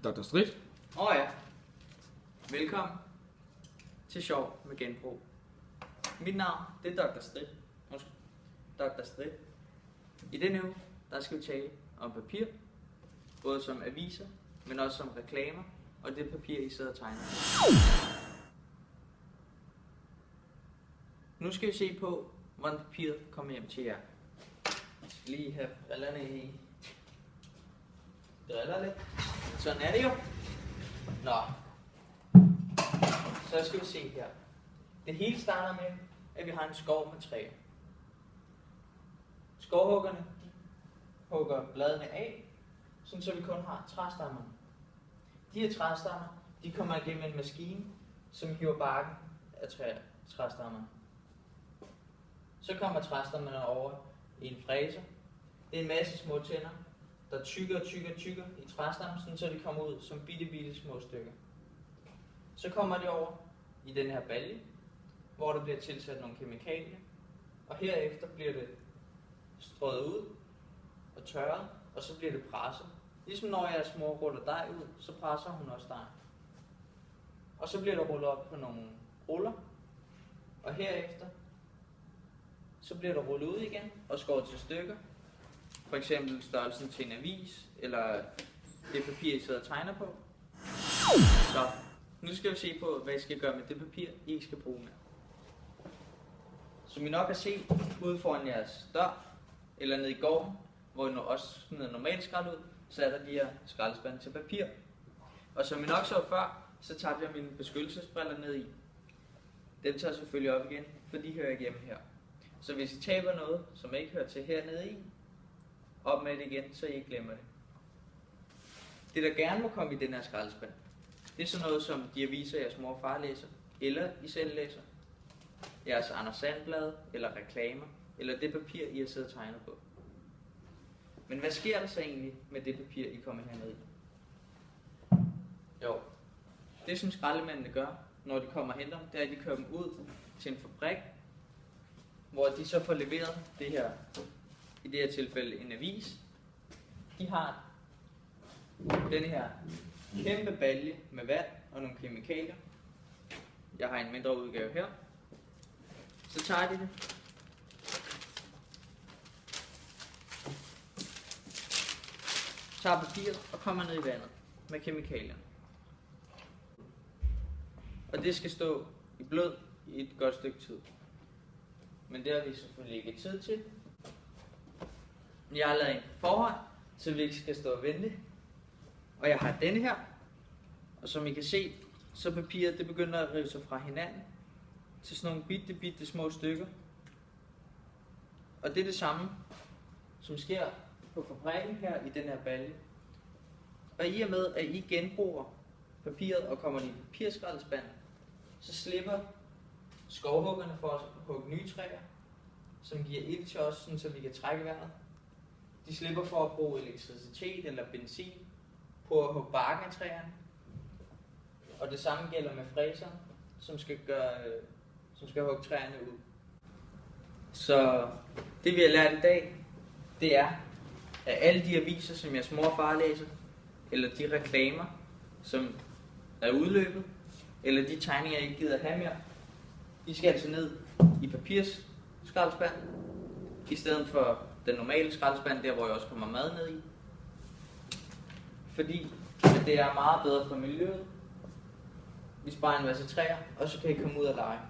Dr. Strid. Ja. Velkommen til Sjov med Genbrug. Mit navn det er Dr. Strid. Dr. Strid. I denne uge der skal vi tale om papir, både som aviser, men også som reklamer, og det papir I sidder og tegner. Nu skal vi se på, hvordan papiret kommer hjem til jer. Jeg skal lige have brillerne i. Driller lidt. Sådan er det jo. Nå. Så skal vi se her. Det hele starter med, at vi har en skov med træer. Skovhuggerne hugger bladene af, sådan så vi kun har træstammerne. De her træstammer, de kommer igennem en maskine, som hiver barken af træstammerne. Så kommer træstammerne over i en fræser. Det er en masse små tænder, der tykker i træstammen, sådan så de kommer ud som bitte små stykker. Så kommer det over i den her balje, hvor der bliver tilsat nogle kemikalier, og herefter bliver det strøget ud og tørret, og så bliver det presset. Ligesom når jeres mor ruller dej ud, så presser hun også dej. Og så bliver det rullet op på nogle ruller, og herefter så bliver det rullet ud igen og skåret til stykker. For eksempel størrelsen til en avis, eller det papir, I sidder og tegner på. Så nu skal vi se på, hvad I skal gøre med det papir, I ikke skal bruge mere. Som I nok har set ude foran jeres dør, eller nede i gården, hvor I også smider normalt skrald ud, så er der de her skraldespande til papir. Og som I nok så før, så tager jeg mine beskyttelsesbriller ned i. Dem tager jeg selvfølgelig op igen, for de hører ikke hjemme her. Så hvis I taber noget, som ikke hører til hernede i, op med det igen, så I ikke glemmer det. Det der gerne må komme i den her skraldespand, det er sådan noget som de aviser, jeres mor og far læser, eller I selv læser, jeres Anders Sandblad, eller reklamer, eller det papir, I har siddet og tegnet på. Men hvad sker der så egentlig med det papir, I kommer hernede i? Jo, det som skraldemændene gør, når de kommer og henter dem, det er, at de kører dem ud til en fabrik, hvor de så får leveret det her, i det her tilfælde en avis. De har den her kæmpe balje med vand og nogle kemikalier. Jeg har en mindre udgave her. Så tager de det. Tager papiret og kommer ned i vandet med kemikalierne. Og det skal stå i blød i et godt stykke tid. Men det har vi selvfølgelig ikke tid til. Jeg har lavet en forhånd, så vi ikke skal stå og vente. Og jeg har denne her. Og som I kan se, så papiret det begynder at rive sig fra hinanden til sådan nogle bitte små stykker. Og det er det samme, som sker på fabrikken her i den her balje. Og i og med, at I genbruger papiret og kommer i papirskraldespanden, så slipper skovhuggerne for at hugge nye træer, som giver ild til os, sådan så vi kan trække vejret. De slipper for at bruge elektricitet eller benzin på at hugge barken af træerne. Og det samme gælder med fræseren, som skal hugge træerne ud. Så det vi har lært i dag, det er, at alle de aviser, som jeres mor og far læser, eller de reklamer, som er udløbet, eller de tegninger, I ikke gider have mere, de skal altså ned i papirsskraldespanden, i stedet for den normale skraldespand, der hvor jeg også kommer mad ned i. Fordi det er meget bedre for miljøet. Vi sparer en masse træer, og så kan I komme ud og lege.